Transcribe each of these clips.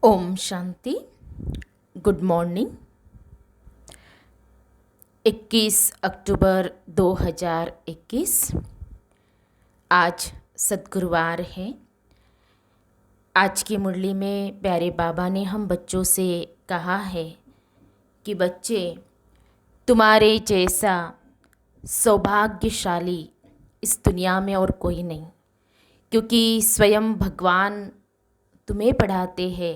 Om Shanti. Good morning. 21 अक्टूबर 2021 आज सद्गुरुवार है। आज की मुरली में प्यारे बाबा ने हम बच्चों से कहा है कि बच्चे, तुम्हारे जैसा सौभाग्यशाली इस दुनिया में और कोई नहीं, क्योंकि स्वयं भगवान तुम्हें पढ़ाते हैं।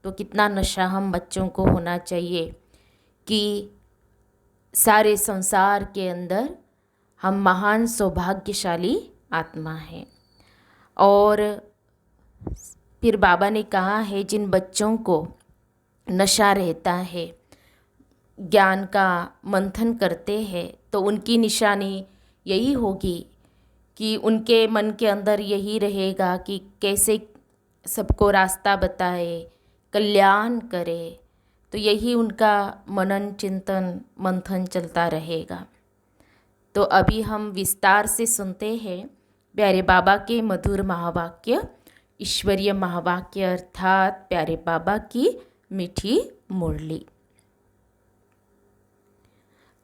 तो कितना नशा हम बच्चों को होना चाहिए कि सारे संसार के अंदर हम महान सौभाग्यशाली आत्मा हैं। और फिर बाबा ने कहा है, जिन बच्चों को नशा रहता है, ज्ञान का मंथन करते हैं, तो उनकी निशानी यही होगी कि उनके मन के अंदर यही रहेगा कि कैसे सबको रास्ता बताए, कल्याण करे। तो यही उनका मनन चिंतन मंथन चलता रहेगा। तो अभी हम विस्तार से सुनते हैं प्यारे बाबा के मधुर महावाक्य, ईश्वरीय महावाक्य अर्थात प्यारे बाबा की मीठी मुरली।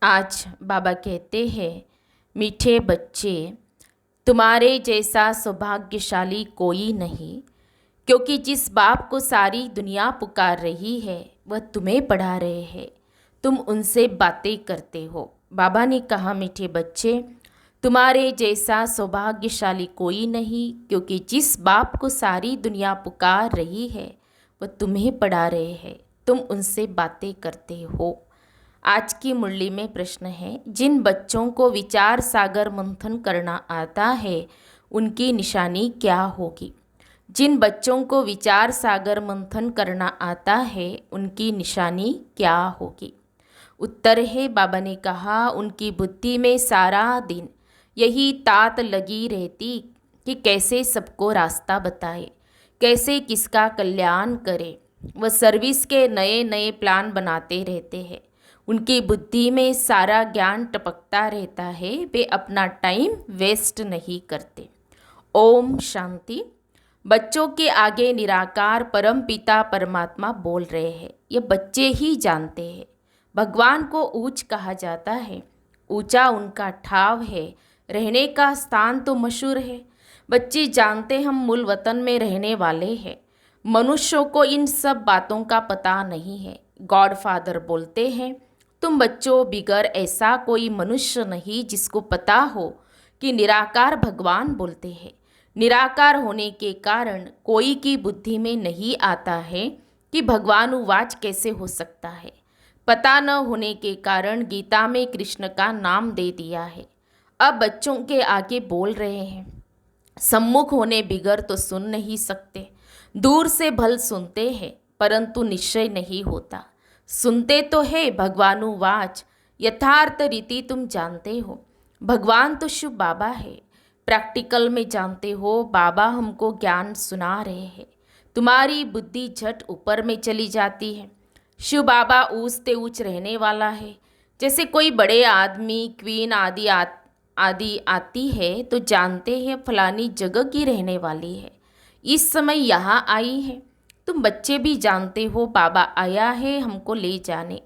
आज बाबा कहते हैं, मीठे बच्चे, तुम्हारे जैसा सौभाग्यशाली कोई नहीं, क्योंकि जिस बाप को सारी दुनिया पुकार रही है वह तुम्हें पढ़ा रहे हैं, तुम उनसे बातें करते हो। बाबा ने कहा, मीठे बच्चे, तुम्हारे जैसा सौभाग्यशाली कोई नहीं, क्योंकि जिस बाप को सारी दुनिया पुकार रही है वह तुम्हें पढ़ा रहे हैं, तुम उनसे बातें करते हो। आज की मुरली में प्रश्न है, जिन बच्चों को विचार सागर मंथन करना आता है उनकी निशानी क्या होगी? जिन बच्चों को विचार सागर मंथन करना आता है उनकी निशानी क्या होगी? उत्तर है, बाबा ने कहा, उनकी बुद्धि में सारा दिन यही तात लगी रहती कि कैसे सबको रास्ता बताए, कैसे किसका कल्याण करे। वह सर्विस के नए नए प्लान बनाते रहते हैं। उनकी बुद्धि में सारा ज्ञान टपकता रहता है, वे अपना टाइम वेस्ट नहीं करते। ओम शांति। बच्चों के आगे निराकार परम पिता परमात्मा बोल रहे हैं, ये बच्चे ही जानते हैं। भगवान को ऊंच कहा जाता है, ऊंचा उनका ठाव है, रहने का स्थान तो मशहूर है। बच्चे जानते हम मूल वतन में रहने वाले हैं। मनुष्यों को इन सब बातों का पता नहीं है। गॉड फादर बोलते हैं, तुम बच्चों, बिगर ऐसा कोई मनुष्य नहीं जिसको पता हो कि निराकार भगवान बोलते हैं। निराकार होने के कारण कोई की बुद्धि में नहीं आता है कि भगवान उवाच कैसे हो सकता है। पता न होने के कारण गीता में कृष्ण का नाम दे दिया है। अब बच्चों के आगे बोल रहे हैं, सम्मुख होने बिगर तो सुन नहीं सकते, दूर से भल सुनते हैं परंतु निश्चय नहीं होता। सुनते तो है भगवानुवाच, यथार्थ रीति तुम जानते हो। भगवान तो शिव बाबा है, प्रैक्टिकल में जानते हो। बाबा हमको ज्ञान सुना रहे हैं, तुम्हारी बुद्धि झट ऊपर में चली जाती है। शिव बाबा ऊंचते ऊंच रहने वाला है। जैसे कोई बड़े आदमी, क्वीन आदि आती है तो जानते हैं फलानी जगह की रहने वाली है, इस समय यहाँ आई है। तुम बच्चे भी जानते हो बाबा आया है हमको ले जाने।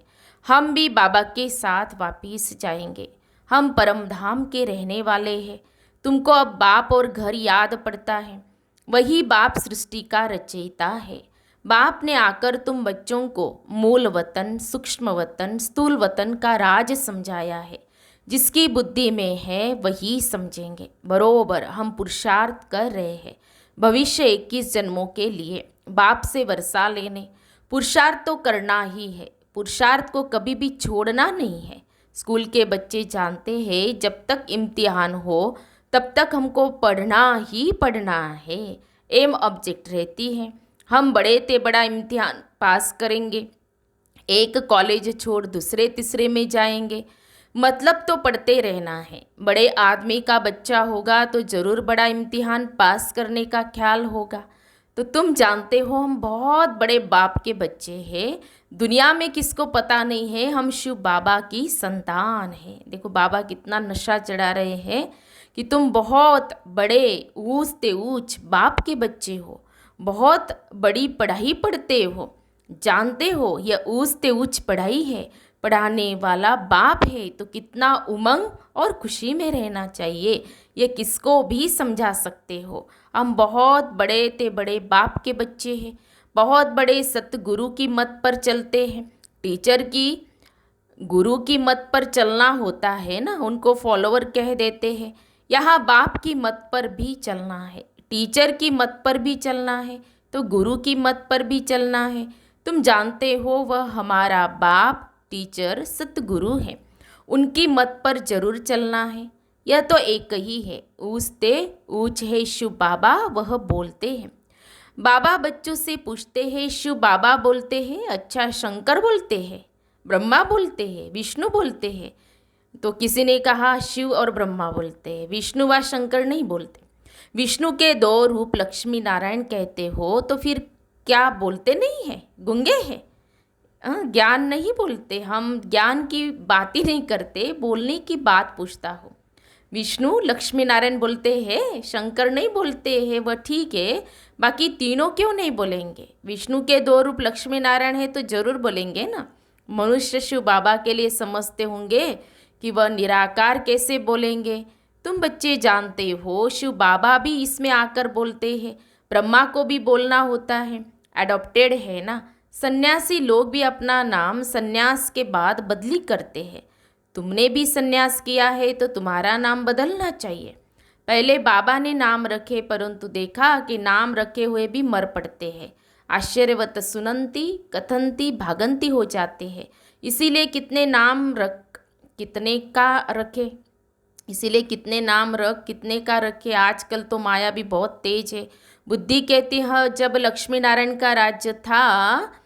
हम भी बाबा के साथ वापिस जाएंगे। हम परम धाम के रहने वाले हैं। तुमको अब बाप और घर याद पड़ता है। वही बाप सृष्टि का रचयिता है। बाप ने आकर तुम बच्चों को मूल वतन, सूक्ष्म वतन, स्थूल वतन का राज समझाया है। जिसकी बुद्धि में है वही समझेंगे। बरोबर हम पुरुषार्थ कर रहे हैं भविष्य 21 जन्मों के लिए बाप से वर्षा लेने। पुरुषार्थ तो करना ही है, पुरुषार्थ को कभी भी छोड़ना नहीं है। स्कूल के बच्चे जानते हैं, जब तक इम्तिहान हो तब तक हमको पढ़ना ही पढ़ना है। एम ऑब्जेक्ट रहती है, हम बड़े ते बड़ा इम्तिहान पास करेंगे, एक कॉलेज छोड़ दूसरे तीसरे में जाएंगे। मतलब तो पढ़ते रहना है। बड़े आदमी का बच्चा होगा तो ज़रूर बड़ा इम्तिहान पास करने का ख्याल होगा। तो तुम जानते हो हम बहुत बड़े बाप के बच्चे हैं। दुनिया में किसको पता नहीं है हम शिव बाबा की संतान हैं। देखो बाबा कितना नशा चढ़ा रहे हैं कि तुम बहुत बड़े ऊंचते ऊंच बाप के बच्चे हो। बहुत बड़ी पढ़ाई पढ़ते हो, जानते हो यह ऊंच से ऊंच पढ़ाई है, पढ़ाने वाला बाप है तो कितना उमंग और खुशी में रहना चाहिए, ये किसको भी समझा सकते हो। हम बहुत बड़े ते बड़े बाप के बच्चे हैं, बहुत बड़े सतगुरु की मत पर चलते हैं। टीचर की गुरु की मत पर चलना होता है ना, उनको फॉलोवर कह देते हैं। यहाँ बाप की मत पर भी चलना है, टीचर की मत पर भी चलना है, तो गुरु की मत पर भी चलना है। तुम जानते हो वह हमारा बाप टीचर सतगुरु है, उनकी मत पर जरूर चलना है। यह तो एक ही है, ऊंचते ऊंच है शिव बाबा वह बोलते हैं। बाबा बच्चों से पूछते हैं, शिव बाबा बोलते हैं, अच्छा शंकर बोलते हैं, ब्रह्मा बोलते हैं, विष्णु बोलते हैं? तो किसी ने कहा शिव और ब्रह्मा बोलते हैं, विष्णु व शंकर नहीं बोलते। विष्णु के दो रूप लक्ष्मी नारायण कहते हो तो फिर क्या बोलते नहीं है, गूंगे हैं? ज्ञान नहीं बोलते, हम ज्ञान की बात ही नहीं करते, बोलने की बात पूछता हो। विष्णु लक्ष्मी नारायण बोलते हैं, शंकर नहीं बोलते हैं, वह ठीक है, बाकी तीनों क्यों नहीं बोलेंगे? विष्णु के दो रूप लक्ष्मी नारायण है तो जरूर बोलेंगे ना। मनुष्य शिव बाबा के लिए समझते होंगे कि वह निराकार कैसे बोलेंगे। तुम बच्चे जानते हो शिव बाबा भी इसमें आकर बोलते हैं, ब्रह्मा को भी बोलना होता है, एडॉप्टेड है ना। सन्यासी लोग भी अपना नाम सन्यास के बाद बदली करते हैं। तुमने भी सन्यास किया है तो तुम्हारा नाम बदलना चाहिए। पहले बाबा ने नाम रखे, परंतु देखा कि नाम रखे हुए भी मर पड़ते हैं, आश्चर्यवत सुनंती कथंती भागंती हो जाते हैं। इसीलिए कितने नाम रख कितने का रखे, इसीलिए कितने नाम रख कितने का रखे। आजकल तो माया भी बहुत तेज है। बुद्धि कहती है जब लक्ष्मी नारायण का राज्य था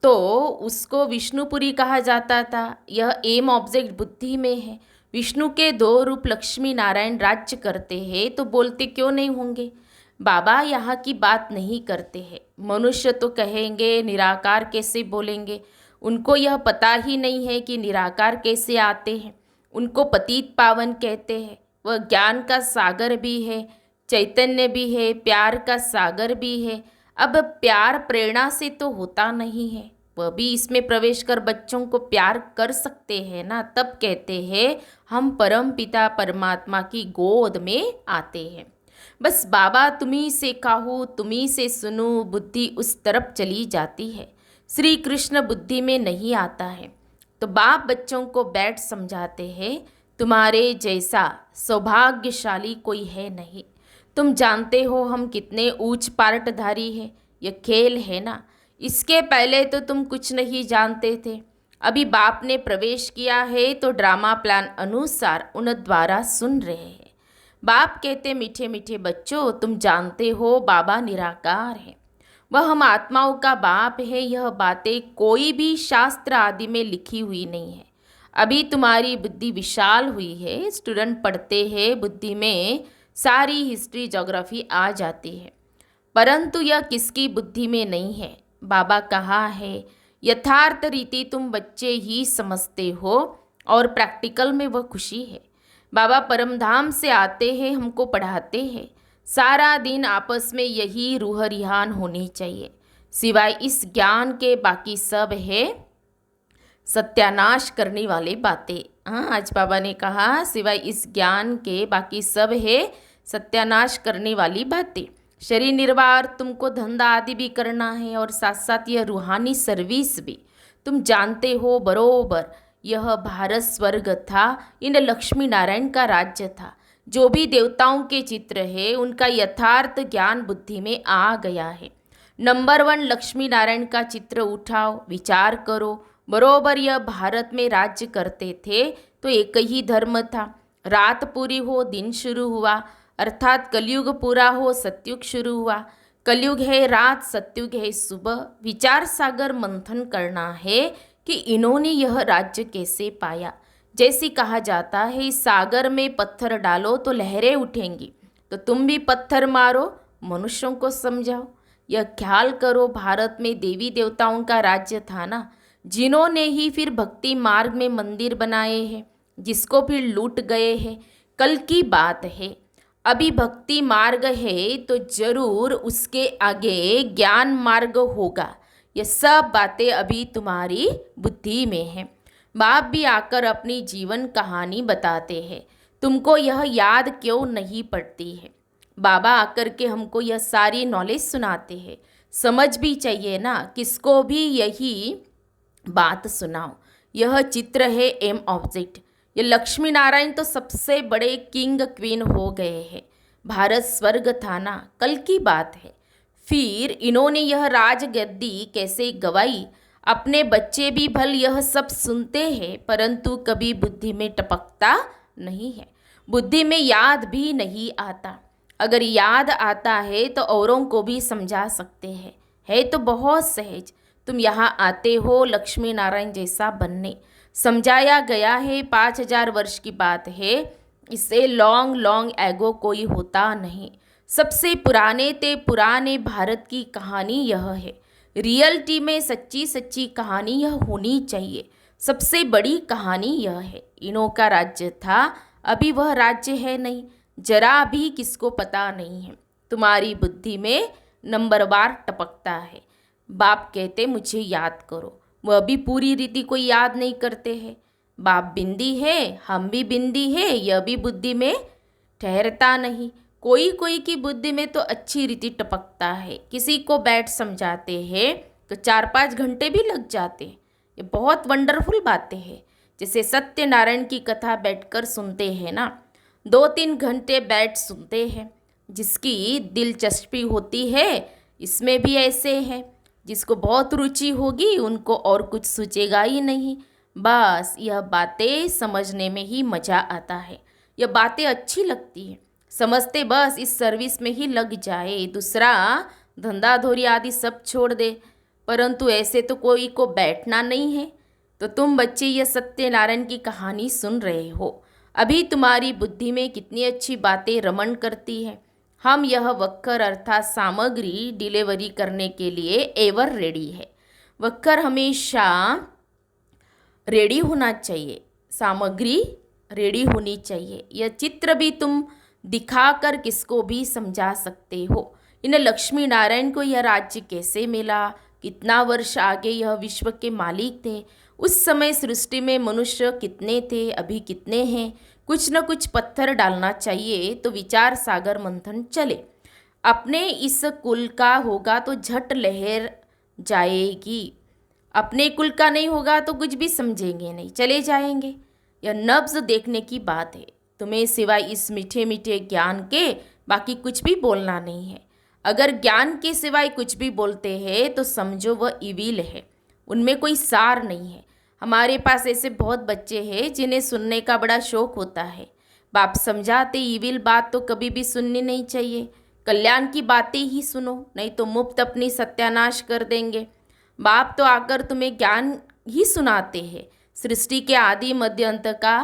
तो उसको विष्णुपुरी कहा जाता था। यह एम ऑब्जेक्ट बुद्धि में है। विष्णु के दो रूप लक्ष्मी नारायण राज्य करते हैं तो बोलते क्यों नहीं होंगे? बाबा यहाँ की बात नहीं करते हैं। मनुष्य तो कहेंगे निराकार कैसे बोलेंगे, उनको यह पता ही नहीं है कि निराकार कैसे आते हैं। उनको पतित पावन कहते हैं। वह ज्ञान का सागर भी है, चैतन्य भी है, प्यार का सागर भी है। अब प्यार प्रेरणा से तो होता नहीं है, वह भी इसमें प्रवेश कर बच्चों को प्यार कर सकते हैं ना। तब कहते हैं हम परम पिता परमात्मा की गोद में आते हैं। बस बाबा तुम्ही से कहूँ तुम्ही से सुनूं, बुद्धि उस तरफ चली जाती है। श्री कृष्ण बुद्धि में नहीं आता है। तो बाप बच्चों को बैठ समझाते हैं, तुम्हारे जैसा सौभाग्यशाली कोई है नहीं। तुम जानते हो हम कितने ऊंच पार्टधारी हैं। यह खेल है ना, इसके पहले तो तुम कुछ नहीं जानते थे। अभी बाप ने प्रवेश किया है तो ड्रामा प्लान अनुसार उन द्वारा सुन रहे हैं। बाप कहते मीठे मीठे बच्चों, तुम जानते हो बाबा निराकार है, वह हम आत्माओं का बाप है। यह बातें कोई भी शास्त्र आदि में लिखी हुई नहीं है। अभी तुम्हारी बुद्धि विशाल हुई है, स्टूडेंट पढ़ते हैं, बुद्धि में सारी हिस्ट्री ज्योग्राफी आ जाती है, परंतु यह किसकी बुद्धि में नहीं है। बाबा कहा है यथार्थ रीति तुम बच्चे ही समझते हो और प्रैक्टिकल में वह खुशी है। बाबा परमधाम से आते हैं, हमको पढ़ाते हैं। सारा दिन आपस में यही रूह रिहान होनी चाहिए। सिवाय इस ज्ञान के बाकी सब है सत्यानाश करने वाली बातें। हाँ, आज बाबा ने कहा सिवाय इस ज्ञान के बाकी सब है सत्यानाश करने वाली बातें। शरीर निर्वाह तुमको धंधा आदि भी करना है और साथ साथ यह रूहानी सर्विस भी। तुम जानते हो बरोबर यह भारत स्वर्ग था, इन लक्ष्मी नारायण का राज्य था। जो भी देवताओं के चित्र है उनका यथार्थ ज्ञान बुद्धि में आ गया है। नंबर 1 लक्ष्मी नारायण का चित्र उठाओ, विचार करो। बरोबर यह भारत में राज्य करते थे तो एक ही धर्म था। रात पूरी हो दिन शुरू हुआ, अर्थात कलयुग पूरा हो सतयुग शुरू हुआ। कलयुग है रात, सतयुग है सुबह। विचार सागर मंथन करना है कि इन्होंने यह राज्य कैसे पाया। जैसे कहा जाता है इस सागर में पत्थर डालो तो लहरें उठेंगी, तो तुम भी पत्थर मारो, मनुष्यों को समझाओ। यह ख्याल करो भारत में देवी देवताओं का राज्य था ना, जिन्होंने ही फिर भक्ति मार्ग में मंदिर बनाए हैं, जिसको फिर लूट गए हैं। कल की बात है, अभी भक्ति मार्ग है तो जरूर उसके आगे ज्ञान मार्ग होगा। ये सब बातें अभी तुम्हारी बुद्धि में हैं। बाप भी आकर अपनी जीवन कहानी बताते हैं। तुमको यह याद क्यों नहीं पड़ती है? बाबा आकर के हमको यह सारी नॉलेज सुनाते हैं। समझ भी चाहिए ना, किसको भी यही बात सुनाओ। यह चित्र है एम ऑब्जेक्ट। ये लक्ष्मी नारायण तो सबसे बड़े किंग क्वीन हो गए हैं। भारत स्वर्ग था ना, कल की बात है। फिर इन्होंने यह राजगद्दी कैसे गवाई? अपने बच्चे भी भल यह सब सुनते हैं, परंतु कभी बुद्धि में टपकता नहीं है। बुद्धि में याद भी नहीं आता। अगर याद आता है तो औरों को भी समझा सकते हैं। है तो बहुत सहज। तुम यहाँ आते हो लक्ष्मी नारायण जैसा बनने। समझाया गया है 5000 वर्ष की बात है। इससे लॉन्ग लॉन्ग एगो कोई होता नहीं। सबसे पुराने ते पुराने भारत की कहानी यह है। रियलिटी में सच्ची सच्ची कहानी यह होनी चाहिए। सबसे बड़ी कहानी यह है। इन्हों का राज्य था, अभी वह राज्य है नहीं। जरा भी किसको पता नहीं है। तुम्हारी बुद्धि में नंबरवार टपकता है। बाप कहते मुझे याद करो, वह भी पूरी रीति कोई याद नहीं करते हैं। बाप बिंदी है, हम भी बिंदी है, यह भी बुद्धि में ठहरता नहीं। कोई कोई की बुद्धि में तो अच्छी रीति टपकता है। किसी को बैठ समझाते हैं तो 4-5 घंटे भी लग जाते हैं। ये बहुत वंडरफुल बातें हैं। जैसे सत्यनारायण की कथा बैठकर सुनते हैं ना, 2-3 घंटे बैठ सुनते हैं। जिसकी दिलचस्पी होती है, इसमें भी ऐसे है। जिसको बहुत रुचि होगी उनको और कुछ सूझेगा ही नहीं। बस यह बातें समझने में ही मज़ा आता है। यह बातें अच्छी लगती है। समझते बस इस सर्विस में ही लग जाए, दूसरा धंधा धोरी आदि सब छोड़ दे। परंतु ऐसे तो कोई को बैठना नहीं है। तो तुम बच्चे यह सत्यनारायण की कहानी सुन रहे हो। अभी तुम्हारी बुद्धि में कितनी अच्छी बातें रमण करती है। हम यह वक्कर अर्थात सामग्री डिलीवरी करने के लिए एवर रेडी है। वक्कर हमेशा रेडी होना चाहिए, सामग्री रेडी होनी चाहिए। यह चित्र भी तुम दिखाकर किसको भी समझा सकते हो। इन लक्ष्मी नारायण को यह राज्य कैसे मिला, कितना वर्ष आगे यह विश्व के मालिक थे, उस समय सृष्टि में मनुष्य कितने थे, अभी कितने हैं। कुछ न कुछ पत्थर डालना चाहिए तो विचार सागर मंथन चले। अपने इस कुल का होगा तो झट लहर जाएगी। अपने कुल का नहीं होगा तो कुछ भी समझेंगे नहीं, चले जाएंगे। यह नब्ज देखने की बात है। तुम्हें सिवाय इस मीठे मीठे ज्ञान के बाकी कुछ भी बोलना नहीं है। अगर ज्ञान के सिवाय कुछ भी बोलते हैं तो समझो वह इविल है, उनमें कोई सार नहीं है। हमारे पास ऐसे बहुत बच्चे हैं जिन्हें सुनने का बड़ा शौक होता है। बाप समझाते इविल बात तो कभी भी सुननी नहीं चाहिए। कल्याण की बातें ही सुनो, नहीं तो मुफ्त अपनी सत्यानाश कर देंगे। बाप तो आकर तुम्हें ज्ञान ही सुनाते हैं। सृष्टि के आदि मध्य अंत का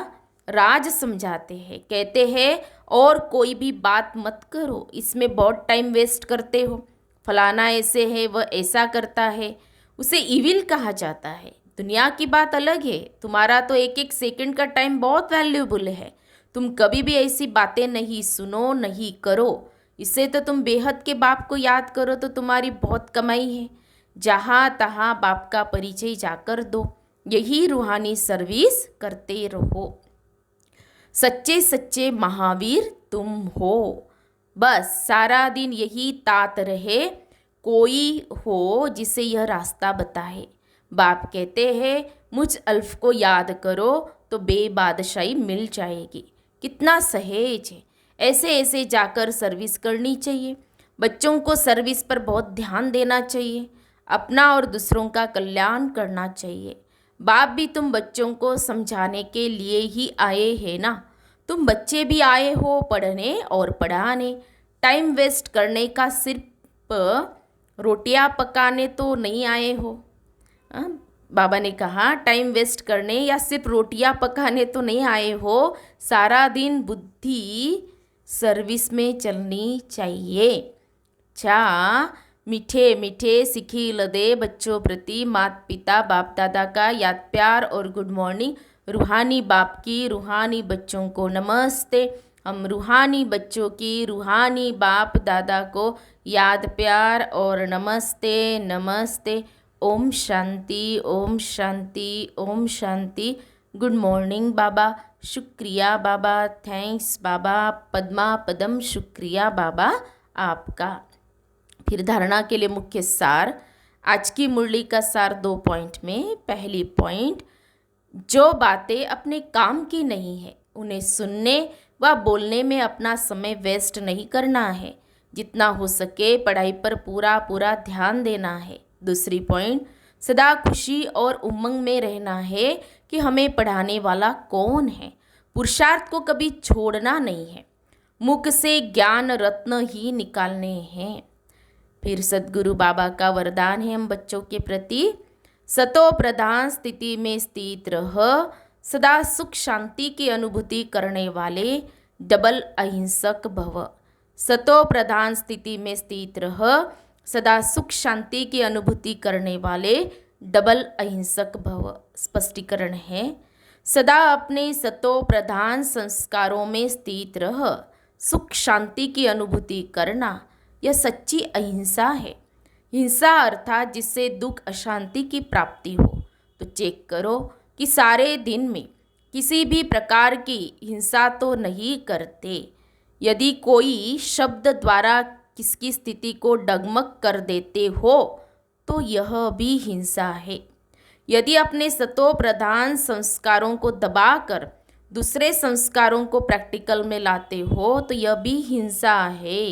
राज समझाते हैं। कहते हैं और कोई भी बात मत करो, इसमें बहुत टाइम वेस्ट करते हो। फलाना ऐसे है, वह ऐसा करता है, उसे इविल कहा जाता है। दुनिया की बात अलग है। तुम्हारा तो एक एक सेकंड का टाइम बहुत वैल्यूबल है। तुम कभी भी ऐसी बातें नहीं सुनो, नहीं करो। इससे तो तुम बेहद के बाप को याद करो तो तुम्हारी बहुत कमाई है। जहाँ तहाँ बाप का परिचय जाकर दो। यही रूहानी सर्विस करते रहो। सच्चे सच्चे महावीर तुम हो। बस सारा दिन यही तात रहे, कोई हो जिसे यह रास्ता बताए। बाप कहते हैं मुझ अल्फ को याद करो तो बेबादशाही मिल जाएगी। कितना सहज है। ऐसे ऐसे जाकर सर्विस करनी चाहिए। बच्चों को सर्विस पर बहुत ध्यान देना चाहिए। अपना और दूसरों का कल्याण करना चाहिए। बाप भी तुम बच्चों को समझाने के लिए ही आए हैं ना। तुम बच्चे भी आए हो पढ़ने और पढ़ाने। टाइम वेस्ट करने का सिर्फ रोटियां पकाने तो नहीं आए हो। बाबा ने कहा टाइम वेस्ट करने या सिर्फ रोटियां पकाने तो नहीं आए हो। सारा दिन बुद्धि सर्विस में चलनी चाहिए। मीठे मीठे सिखिल दे बच्चों प्रति माता पिता बाप दादा का याद प्यार और गुड मॉर्निंग। रूहानी बाप की रूहानी बच्चों को नमस्ते। हम रूहानी बच्चों की रूहानी बाप दादा को याद प्यार और नमस्ते नमस्ते। ओम शांति ओम शांति ओम शांति। गुड मॉर्निंग बाबा, शुक्रिया बाबा, थैंक्स बाबा, पद्मा पदम शुक्रिया बाबा आपका। फिर धारणा के लिए मुख्य सार। आज की मुरली का सार 2 पॉइंट में। पहली पॉइंट, जो बातें अपने काम की नहीं है उन्हें सुनने व बोलने में अपना समय वेस्ट नहीं करना है। जितना हो सके पढ़ाई पर पूरा पूरा ध्यान देना है। दूसरी पॉइंट, सदा खुशी और उमंग में रहना है कि हमें पढ़ाने वाला कौन है। पुरुषार्थ को कभी छोड़ना नहीं है, मुख से ज्ञान रत्न ही निकालने हैं। फिर सद्गुरु बाबा का वरदान है हम बच्चों के प्रति, सतो प्रधान स्थिति में स्थित रह, सदा सुख शांति की अनुभूति करने वाले डबल अहिंसक भव। सतो प्रधान स्थिति में स्थित रह, सदा सुख शांति की अनुभूति करने वाले डबल अहिंसक भव। स्पष्टीकरण है, सदा अपने सतो प्रधान संस्कारों में स्थित रह, सुख शांति की अनुभूति करना, यह सच्ची अहिंसा है। हिंसा अर्थात जिससे दुख अशांति की प्राप्ति हो। तो चेक करो कि सारे दिन में किसी भी प्रकार की हिंसा तो नहीं करते। यदि कोई शब्द द्वारा किसकी स्थिति को डगमग कर देते हो तो यह भी हिंसा है। यदि अपने सतो प्रधान संस्कारों को दबाकर दूसरे संस्कारों को प्रैक्टिकल में लाते हो तो यह भी हिंसा है।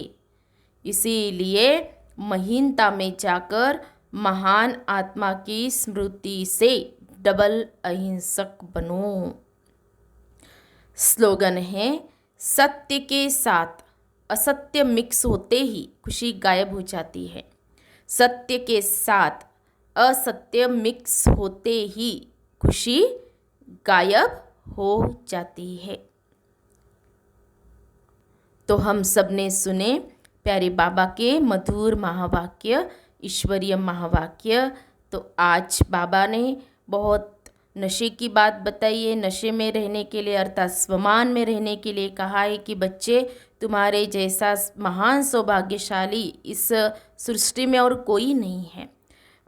इसीलिए महीनता में जाकर महान आत्मा की स्मृति से डबल अहिंसक बनो। स्लोगन है, सत्य के साथ असत्य मिक्स होते ही खुशी गायब हो जाती है। सत्य के साथ असत्य मिक्स होते ही खुशी गायब हो जाती है। तो हम सब ने सुने प्यारे बाबा के मधुर महावाक्य, ईश्वरीय महावाक्य। तो आज बाबा ने बहुत नशे की बात बताई है। नशे में रहने के लिए अर्थात स्वमान में रहने के लिए कहा है कि बच्चे, तुम्हारे जैसा महान सौभाग्यशाली इस सृष्टि में और कोई नहीं है,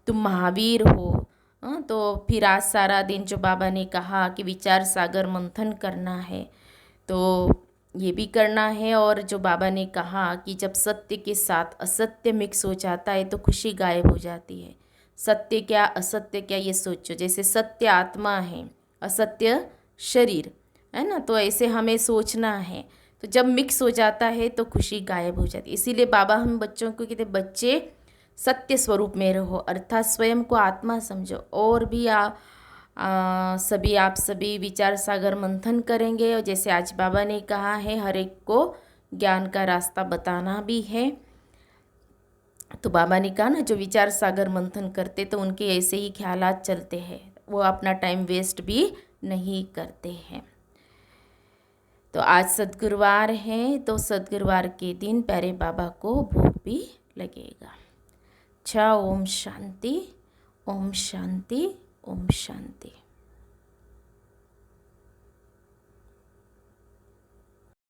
तुम महावीर हो। तो फिर आज सारा दिन जो बाबा ने कहा कि विचार सागर मंथन करना है, तो ये भी करना है। और जो बाबा ने कहा कि जब सत्य के साथ असत्य मिक्स हो जाता है तो खुशी गायब हो जाती है। सत्य क्या असत्य क्या ये सोचो। जैसे सत्य आत्मा है, असत्य शरीर है ना, तो ऐसे हमें सोचना है। तो जब मिक्स हो जाता है तो खुशी गायब हो जाती है। इसीलिए बाबा हम बच्चों को कहते, बच्चे सत्य स्वरूप में रहो, अर्थात स्वयं को आत्मा समझो। और भी आप सभी विचार सागर मंथन करेंगे। और जैसे आज बाबा ने कहा है, हर एक को ज्ञान का रास्ता बताना भी है। तो बाबा ने कहा ना, जो विचार सागर मंथन करते तो उनके ऐसे ही ख्यालात चलते हैं, वो अपना टाइम वेस्ट भी नहीं करते हैं। तो आज सद्गुरुवार है, तो सद्गुरुवार के दिन प्यारे बाबा को भोग भी लगेगा। अच्छा, ओम शांति ओम शांति ओम शांति।